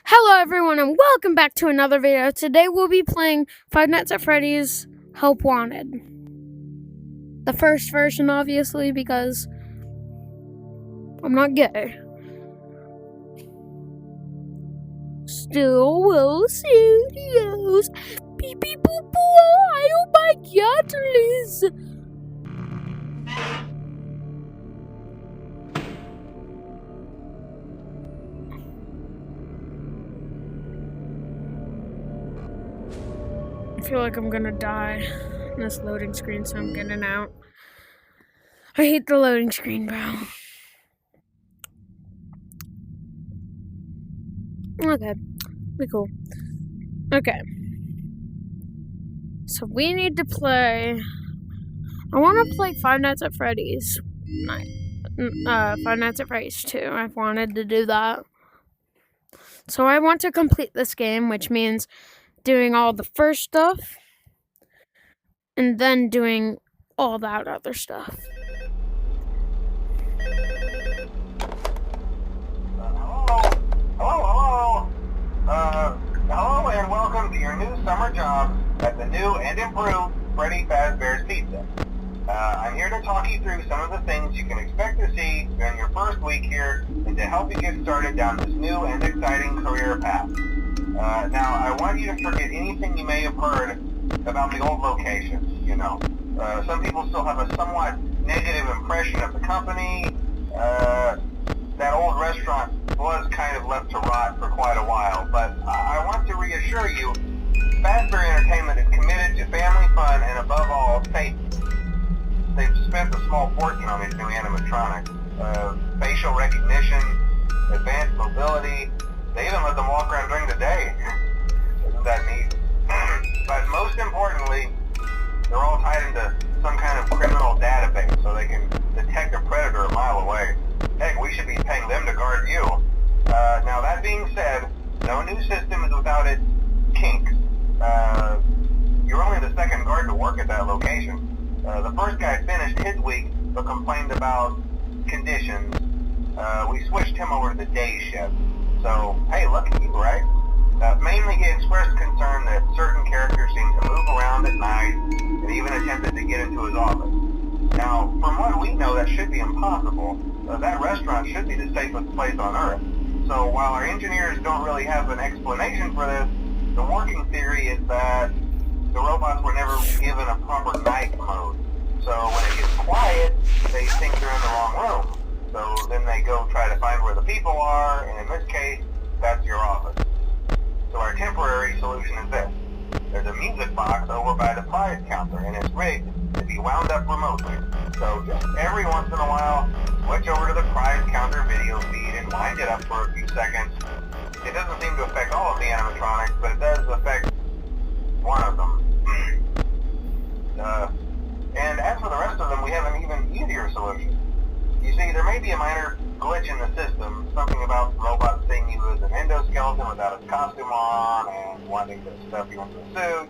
Hello everyone and welcome back to another video. Today we'll be playing Five Nights at Freddy's Help Wanted. The first version obviously because I'm not gay. Stillwell Studios. Beep beep boop boop. Oh my god, Liz. I feel like I'm gonna die in this loading screen, so I'm getting out. I hate the loading screen, bro. Okay, be cool. Okay. So we need to play. I want to play Five Nights at Freddy's. Five Nights at Freddy's 2. I've wanted to do that. So I want to complete this game, which means doing all the first stuff and then doing all that other stuff. Hello and welcome to your new summer job at the new and improved Freddy Fazbear's Pizza. I'm here to talk you through some of the things you can expect to see during your first week here and to help you get started down this new and exciting career path. Now, I want you to forget anything you may have heard about the old location. Some people still have a somewhat negative impression of the company. That old restaurant was kind of left to rot for quite a while, but I want to reassure you, Fazbear Entertainment is committed to family fun and above all, safety. They've spent a small fortune on these new animatronics. Facial recognition, advanced mobility, they even let them walk around during the day. Isn't that neat? But most importantly, they're all tied into some kind of criminal database so they can detect a predator a mile away. Heck, we should be paying them to guard you. Now that being said, no new system is without its kinks. You're only the second guard to work at that location. The first guy finished his week but complained about conditions. We switched him over to the day shift. So, hey, look at you, right? Mainly he expressed concern that certain characters seem to move around at night and even attempted to get into his office. Now, from what we know, that should be impossible. That restaurant should be the safest place on Earth. So while our engineers don't really have an explanation for this, the working theory is that the robots were never given a proper night mode. So when it gets quiet, they think they're in the wrong room. So then they go try to find where the people are, and in this case, that's your office. So our temporary solution is this. There's a music box over by the prize counter, and it's rigged to be wound up remotely. So just every once in a while, switch over to the prize counter video feed and wind it up for a few seconds. It doesn't seem to affect all of the animatronics, but it does affect one of them. And as for the rest of them, we have an even easier solution. You see, there may be a minor glitch in the system, something about the robot seeing you as an endoskeleton without its costume on and wanting to stuff you into a suit.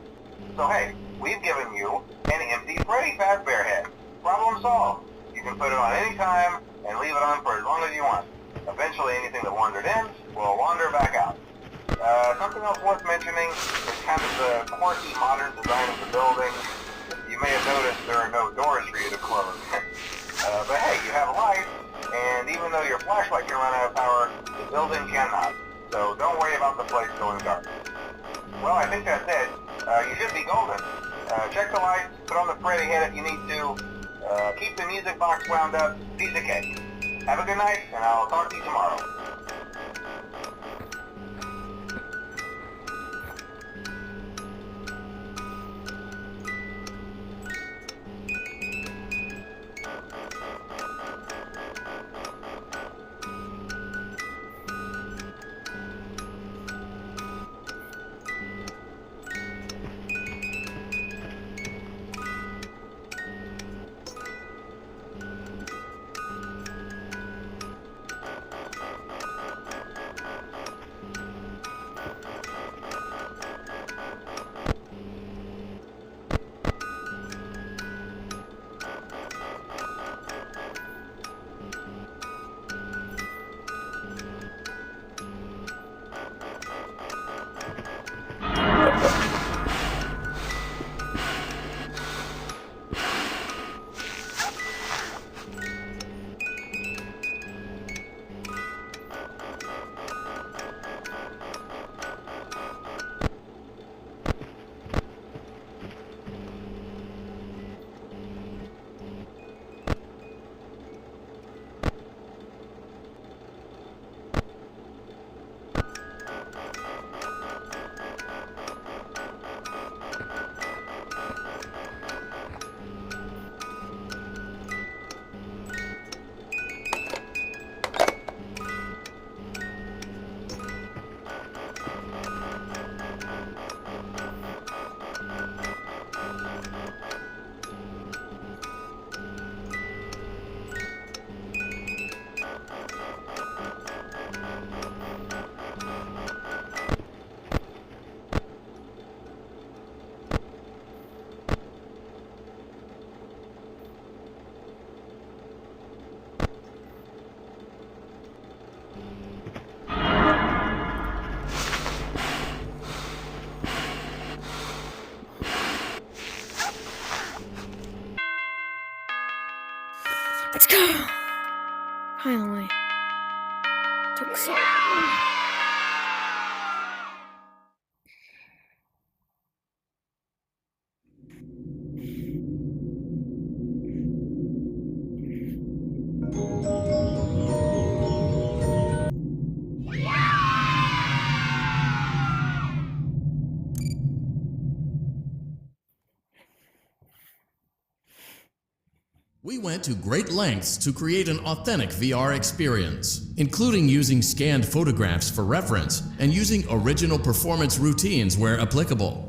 So hey, we've given you an empty Freddy Fazbear head. Problem solved. You can put it on any time and leave it on for as long as you want. Eventually anything that wandered in will wander back out. Something else worth mentioning is kind of the quirky modern design of the building. You may have noticed there are no doors for you to close. But hey, you have a light, and even though your flashlight can run out of power, the building cannot. So don't worry about the place going dark. Well, I think that's it. You should be golden. Check the lights, put on the Freddy head if you need to. Keep the music box wound up. Piece of cake. Have a good night, and I'll talk to you tomorrow. Took so long. We went to great lengths to create an authentic VR experience, including using scanned photographs for reference and using original performance routines where applicable.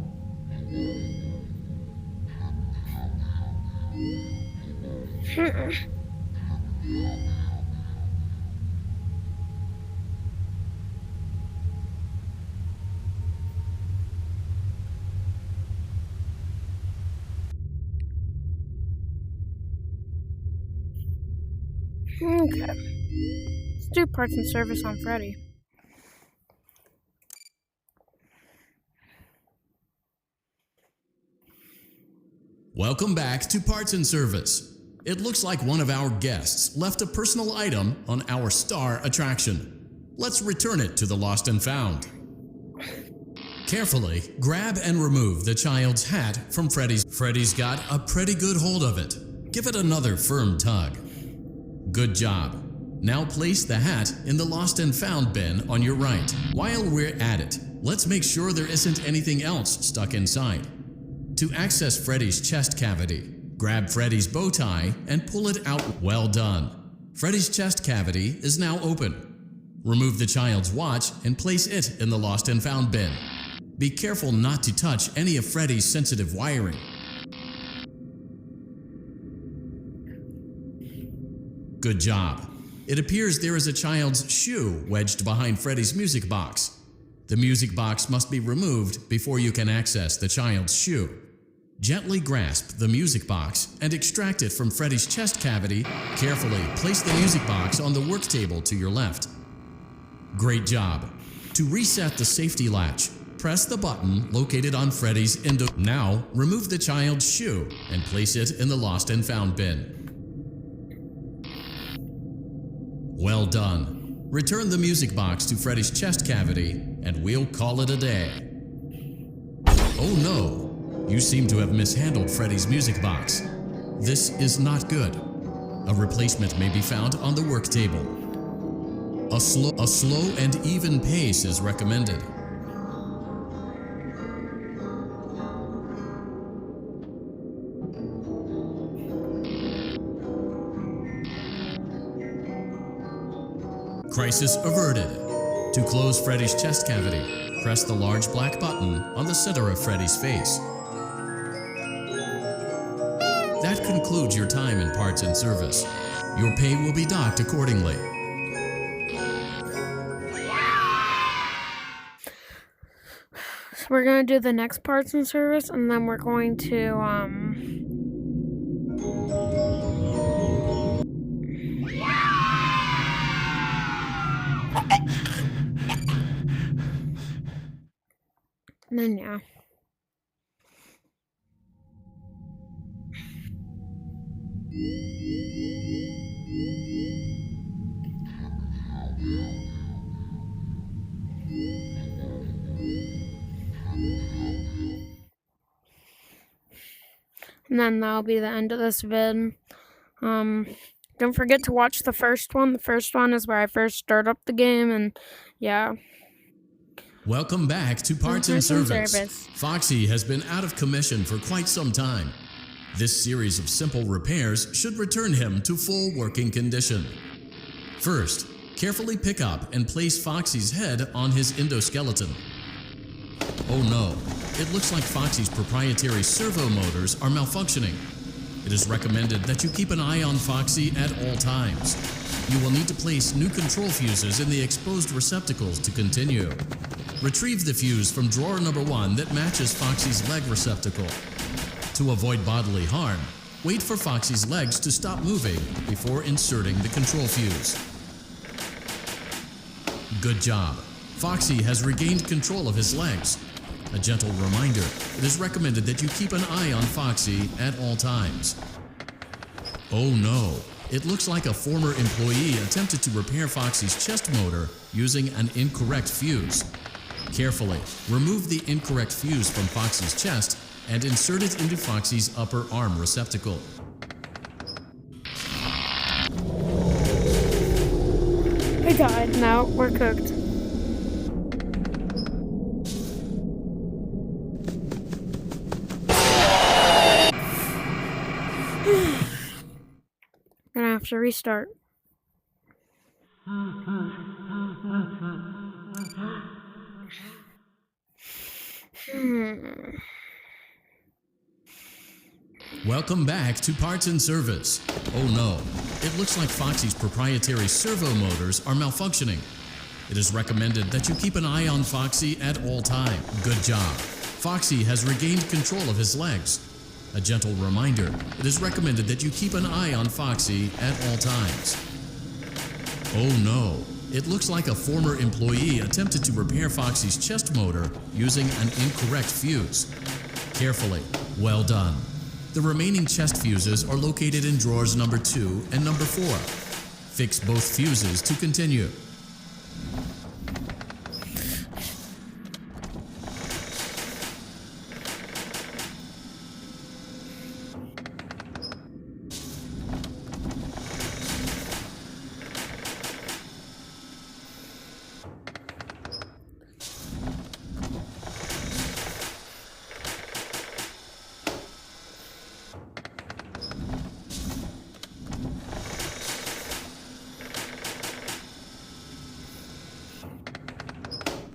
Okay. Let's do parts and service on Freddy. Welcome back to Parts and Service. It looks like one of our guests left a personal item on our star attraction. Let's return it to the Lost and Found. Carefully grab and remove the child's hat from Freddy's. Freddy's got a pretty good hold of it. Give it another firm tug. Good job. Now place the hat in the Lost and Found bin on your right. While we're at it, let's make sure there isn't anything else stuck inside. To access Freddy's chest cavity, grab Freddy's bow tie and pull it out. Well done. Freddy's chest cavity is now open. Remove the child's watch and place it in the Lost and Found bin. Be careful not to touch any of Freddy's sensitive wiring. Good job. It appears there is a child's shoe wedged behind Freddy's music box. The music box must be removed before you can access the child's shoe. Gently grasp the music box and extract it from Freddy's chest cavity. Carefully place the music box on the work table to your left. Great job. To reset the safety latch, press the button located on Freddy's endo. Now, remove the child's shoe and place it in the Lost and Found bin. Well done. Return the music box to Freddy's chest cavity, and we'll call it a day. Oh no! You seem to have mishandled Freddy's music box. This is not good. A replacement may be found on the work table. A slow and even pace is recommended. Crisis averted. To close Freddy's chest cavity, press the large black button on the center of Freddy's face. That concludes your time in Parts and Service. Your pay will be docked accordingly. So we're gonna do the next Parts and Service, and then we're going to and then yeah. And then that'll be the end of this vid. Don't forget to watch the first one. The first one is where I first start up the game, and yeah. Welcome back to Parts and Service. Foxy has been out of commission for quite some time. This series of simple repairs should return him to full working condition. First, carefully pick up and place Foxy's head on his endoskeleton. Oh no, it looks like Foxy's proprietary servo motors are malfunctioning. It is recommended that you keep an eye on Foxy at all times. You will need to place new control fuses in the exposed receptacles to continue. Retrieve the fuse from drawer number 1 that matches Foxy's leg receptacle. To avoid bodily harm, wait for Foxy's legs to stop moving before inserting the control fuse. Good job. Foxy has regained control of his legs. A gentle reminder, it is recommended that you keep an eye on Foxy at all times. Oh no, It looks like a former employee attempted to repair Foxy's chest motor using an incorrect fuse. Carefully, remove the incorrect fuse from Foxy's chest and insert it into Foxy's upper arm receptacle. I died. Now we're cooked. Gonna have to restart. Welcome back to Parts and Service. Oh no, it looks like Foxy's proprietary servo motors are malfunctioning. It is recommended that you keep an eye on Foxy at all times. Good job. Foxy has regained control of his legs. A gentle reminder, it is recommended that you keep an eye on Foxy at all times. Oh no, it looks like a former employee attempted to repair Foxy's chest motor using an incorrect fuse. Carefully, well done. The remaining chest fuses are located in drawers number 2 and number 4. Fix both fuses to continue.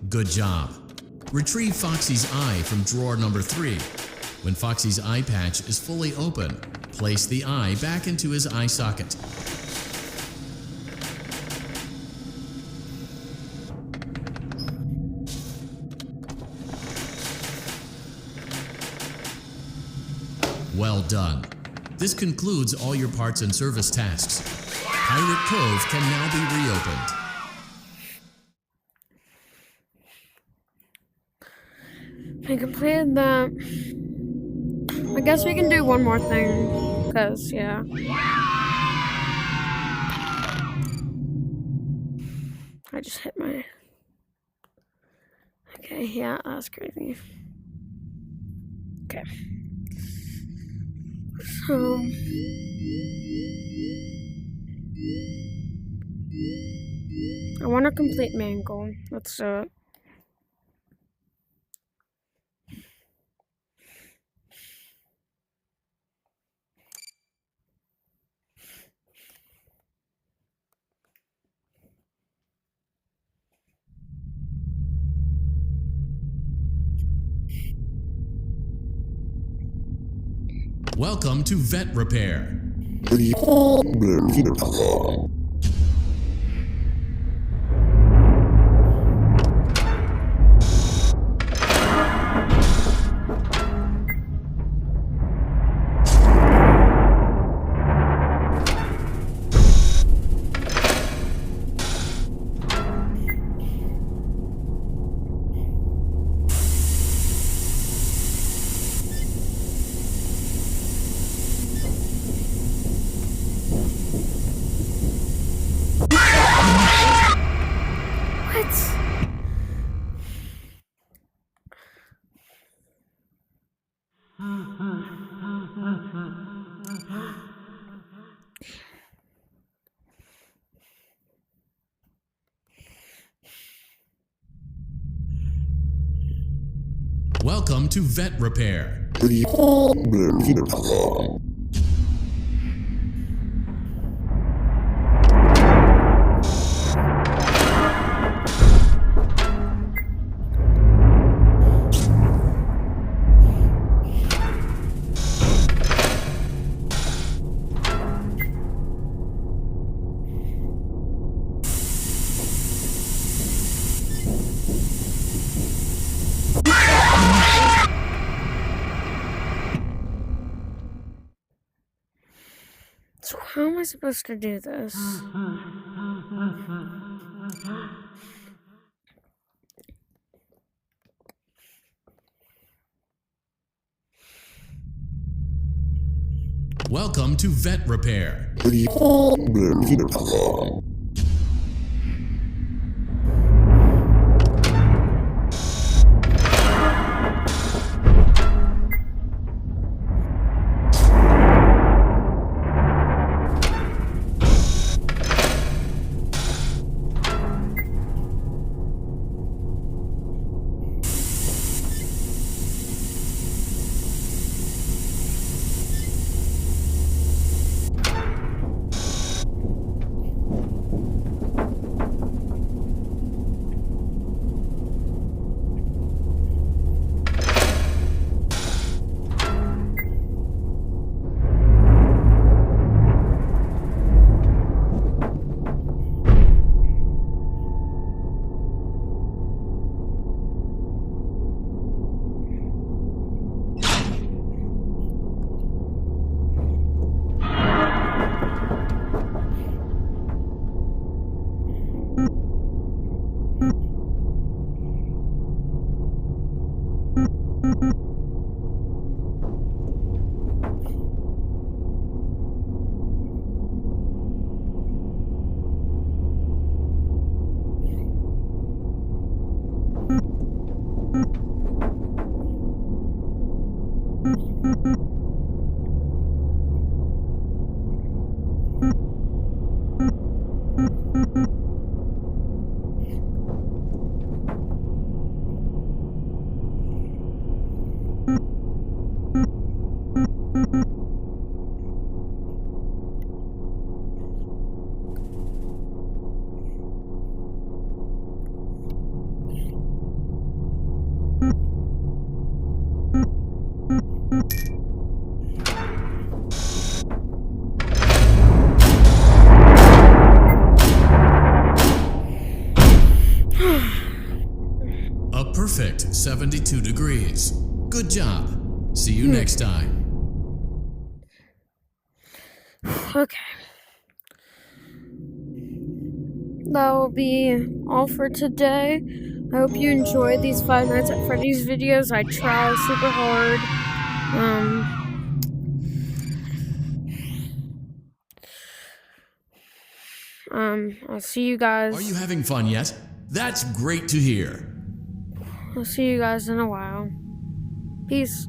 Good job. Retrieve Foxy's eye from drawer number 3. When Foxy's eye patch is fully open, place the eye back into his eye socket. Well done. This concludes all your parts and service tasks. Pirate Cove can now be reopened. I completed that. I guess we can do one more thing, because, yeah. I just hit my... Okay, yeah, that's crazy. Okay. So... I want to complete Mangle. Let's do it. Welcome to Vet Repair. Welcome to Vet Repair. So how am I supposed to do this? Welcome to Vet Repair. A perfect 72 degrees. Good job. See you next time. Okay. That will be all for today. I hope you enjoyed these Five Nights at Freddy's videos. I try super hard. I'll see you guys. Are you having fun yet? That's great to hear. I'll see you guys in a while. Peace.